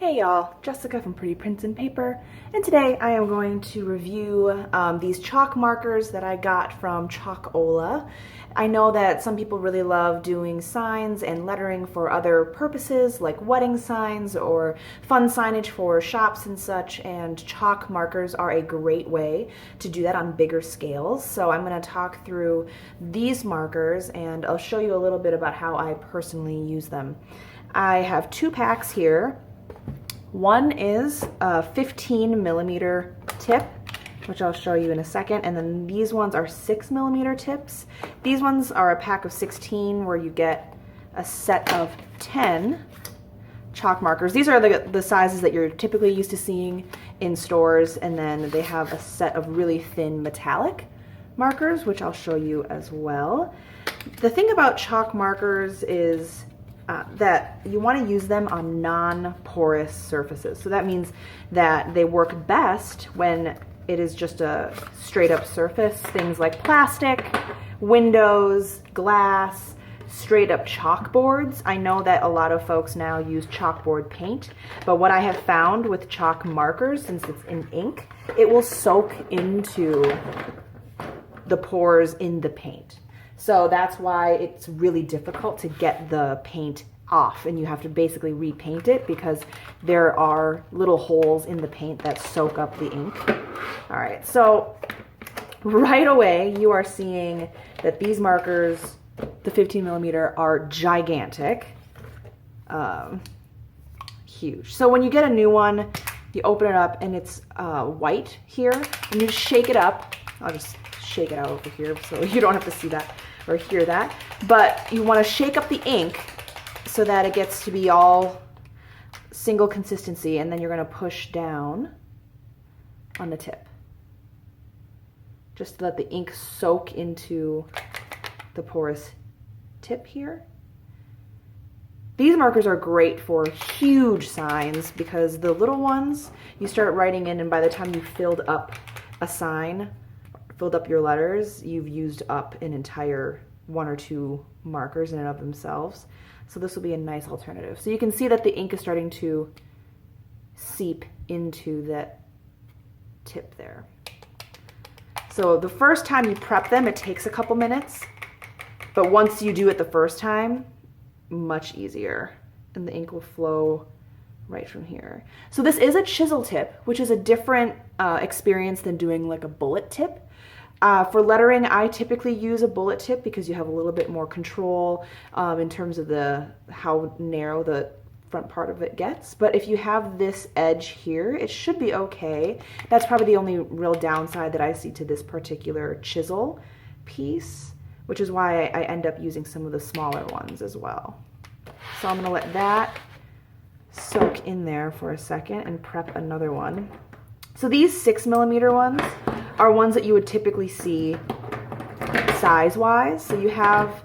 Hey y'all, Jessica from Pretty Prints and Paper, and today I am going to review these chalk markers that I got from Chalkola. I know that some people really love doing signs and lettering for other purposes like wedding signs or fun signage for shops and such, and chalk markers are a great way to do that on bigger scales. So I'm going to talk through these markers and I'll show you a little bit about how I personally use them. I have two packs here. One is a 15 millimeter tip, which I'll show you in a second, and then these ones are 6 millimeter tips. These ones are a pack of 16 where you get a set of 10 chalk markers. These are the sizes that you're typically used to seeing in stores, and then they have a set of really thin metallic markers, which I'll show you as well. The thing about chalk markers is that you want to use them on non-porous surfaces. So that means that they work best when it is just a straight up surface. Things like plastic, windows, glass, straight up chalkboards. I know that a lot of folks now use chalkboard paint, but what I have found with chalk markers, since it's in ink, it will soak into the pores in the paint. So that's why it's really difficult to get the paint off, and you have to basically repaint it because there are little holes in the paint that soak up the ink. All right, so right away you are seeing that these markers, the 15 millimeter, are gigantic, huge. So when you get a new one, you open it up and it's white here, and you shake it up. I'll just shake it out over here so you don't have to see that or hear that, but you want to shake up the ink so that it gets to be all single consistency, and then you're going to push down on the tip just to let the ink soak into the porous tip here. These markers are great for huge signs because the little ones you start writing in, and by the time you filled up a sign, filled up your letters, you've used up an entire one or two markers in and of themselves. So this will be a nice alternative. So you can see that the ink is starting to seep into that tip there. So the first time you prep them, it takes a couple minutes, but once you do it the first time, much easier, and the ink will flow right from here. So this is a chisel tip, which is a different experience than doing like a bullet tip. For lettering, I typically use a bullet tip because you have a little bit more control in terms of how narrow the front part of it gets. But if you have this edge here, it should be okay. That's probably the only real downside that I see to this particular chisel piece, which is why I end up using some of the smaller ones as well. So I'm going to let that soak in there for a second and prep another one. So these 6 millimeter ones are ones that you would typically see size-wise. So you have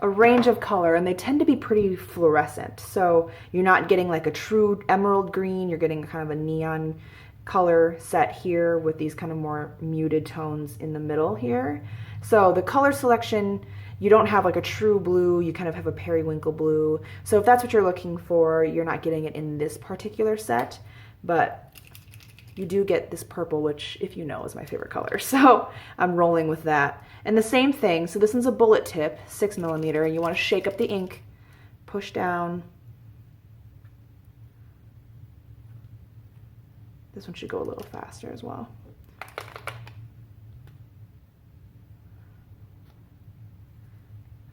a range of color, and they tend to be pretty fluorescent. So you're not getting like a true emerald green, you're getting kind of a neon color set here with these kind of more muted tones in the middle here. So the color selection, you don't have like a true blue, you kind of have a periwinkle blue. So if that's what you're looking for, you're not getting it in this particular set, but you do get this purple, which, if you know, is my favorite color. So I'm rolling with that. And the same thing, so this one's a bullet tip, 6 millimeter, and you want to shake up the ink, push down. This one should go a little faster as well.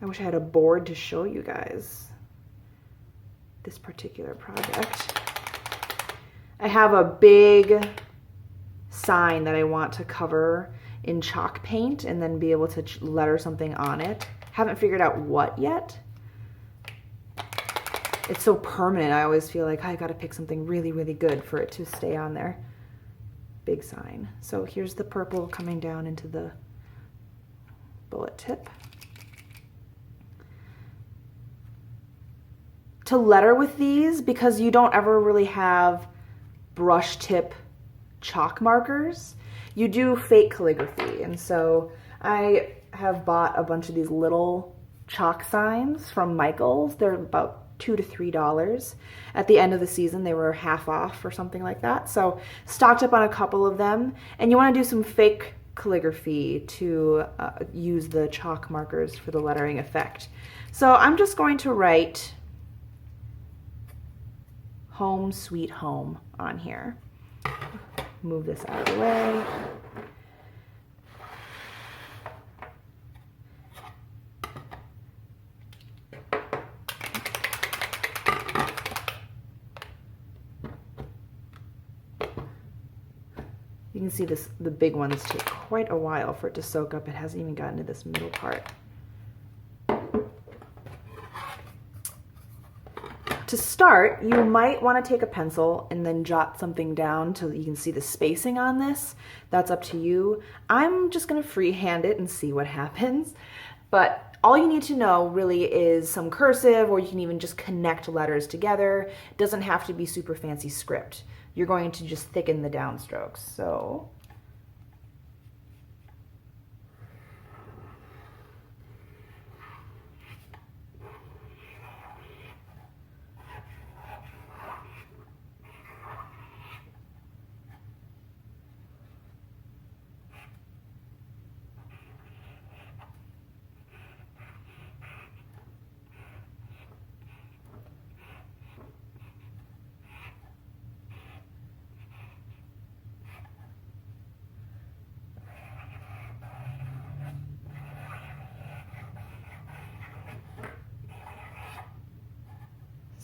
I wish I had a board to show you guys this particular project. I have a big sign that I want to cover in chalk paint and then be able to letter something on it. Haven't figured out what yet. It's so permanent. I always feel like I gotta pick something really, really good for it to stay on there. Big sign. So here's the purple coming down into the bullet tip. To letter with these, because you don't ever really have brush tip chalk markers, you do fake calligraphy. And so I have bought a bunch of these little chalk signs from Michael's. They're about $2 to $3. At the end of the season, they were half off or something like that. So stocked up on a couple of them. And you want to do some fake calligraphy to use the chalk markers for the lettering effect. So I'm just going to write Home Sweet Home on here. Move this out of the way. You can see this, the big ones take quite a while for it to soak up. It hasn't even gotten to this middle part. To start, you might want to take a pencil and then jot something down till you can see the spacing on this. That's up to you. I'm just going to freehand it and see what happens. But all you need to know really is some cursive, or you can even just connect letters together. It doesn't have to be super fancy script. You're going to just thicken the downstrokes. So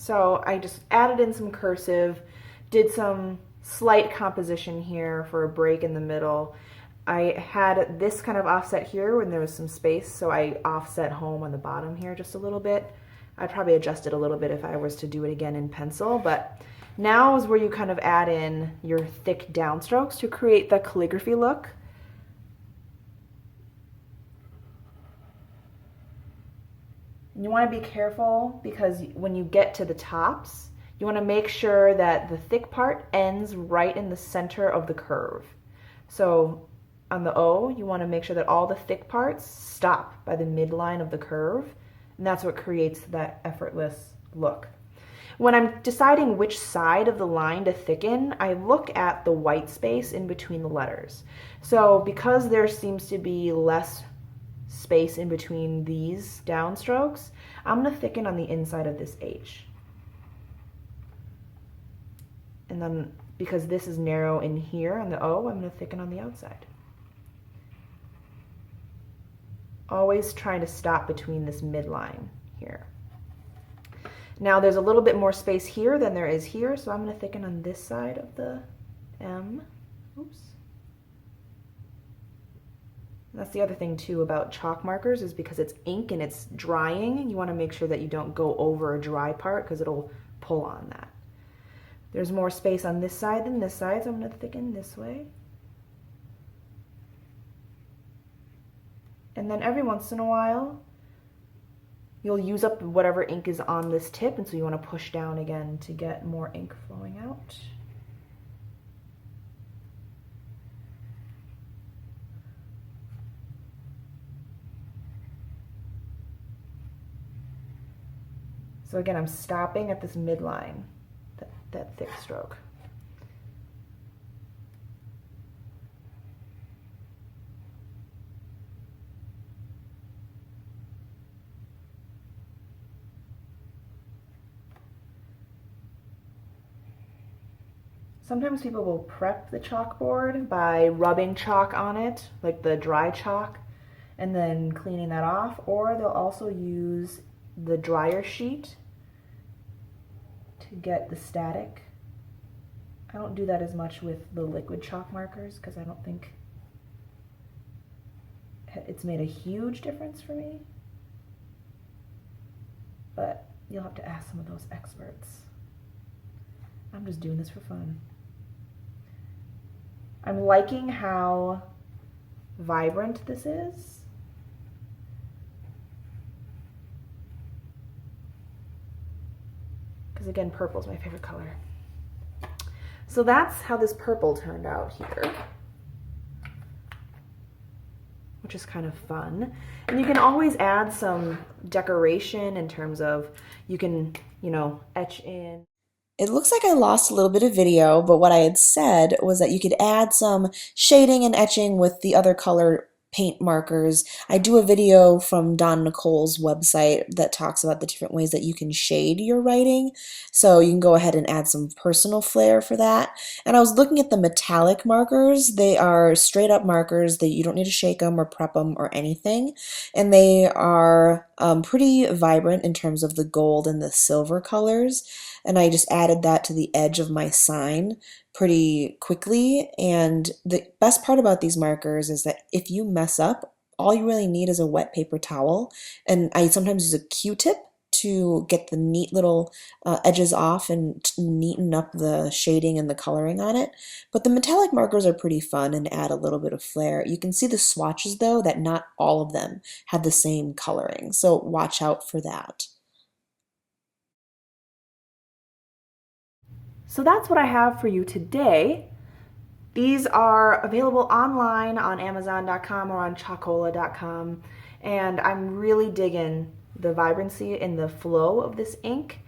So I just added in some cursive, did some slight composition here for a break in the middle. I had this kind of offset here when there was some space, so I offset home on the bottom here just a little bit. I'd probably adjust it a little bit if I was to do it again in pencil, but now is where you kind of add in your thick downstrokes to create the calligraphy look. You want to be careful because when you get to the tops, you want to make sure that the thick part ends right in the center of the curve. So on the O, you want to make sure that all the thick parts stop by the midline of the curve, and that's what creates that effortless look. When I'm deciding which side of the line to thicken, I look at the white space in between the letters. So because there seems to be less space in between these downstrokes, I'm going to thicken on the inside of this H. And then because this is narrow in here on the O, I'm going to thicken on the outside. Always trying to stop between this midline here. Now there's a little bit more space here than there is here, so I'm going to thicken on this side of the M. Oops. That's the other thing too about chalk markers, is because it's ink and it's drying, you want to make sure that you don't go over a dry part because it'll pull on that. There's more space on this side than this side, so I'm going to thicken this way. And then every once in a while, you'll use up whatever ink is on this tip, and so you want to push down again to get more ink flowing out. So again, I'm stopping at this midline, that thick stroke. Sometimes people will prep the chalkboard by rubbing chalk on it, like the dry chalk, and then cleaning that off, or they'll also use the dryer sheet to get the static. I don't do that as much with the liquid chalk markers because I don't think it's made a huge difference for me, but you'll have to ask some of those experts. I'm just doing this for fun. I'm liking how vibrant this is. Because again, purple is my favorite color. So that's how this purple turned out here, which is kind of fun. And you can always add some decoration in terms of you can, etch in. It looks like I lost a little bit of video, but what I had said was that you could add some shading and etching with the other color paint markers. I do a video from Don Nicole's website that talks about the different ways that you can shade your writing. So you can go ahead and add some personal flair for that. And I was looking at the metallic markers. They are straight up markers that you don't need to shake them or prep them or anything. And they are pretty vibrant in terms of the gold and the silver colors. And I just added that to the edge of my sign pretty quickly. And the best part about these markers is that if you mess up, all you really need is a wet paper towel. And I sometimes use a Q-tip to get the neat little edges off and neaten up the shading and the coloring on it. But the metallic markers are pretty fun and add a little bit of flair. You can see the swatches though that not all of them have the same coloring, so watch out for that. So that's what I have for you today. These are available online on Amazon.com or on Chalkola.com, and I'm really digging the vibrancy and the flow of this ink.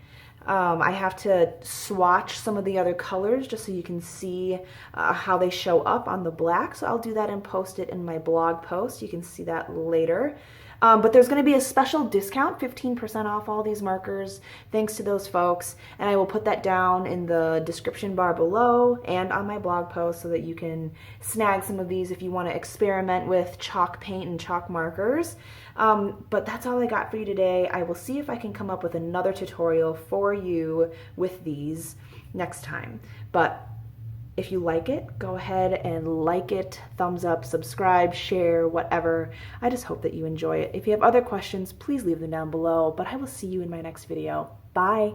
I have to swatch some of the other colors just so you can see how they show up on the black, so I'll do that and post it in my blog post. You can see that later. But there's going to be a special discount, 15% off all these markers, thanks to those folks. And I will put that down in the description bar below and on my blog post so that you can snag some of these if you want to experiment with chalk paint and chalk markers. But that's all I got for you today. I will see if I can come up with another tutorial for you with these next time. But if you like it, go ahead and like it, thumbs up, subscribe, share, whatever. I just hope that you enjoy it. If you have other questions, please leave them down below, but I will see you in my next video. Bye.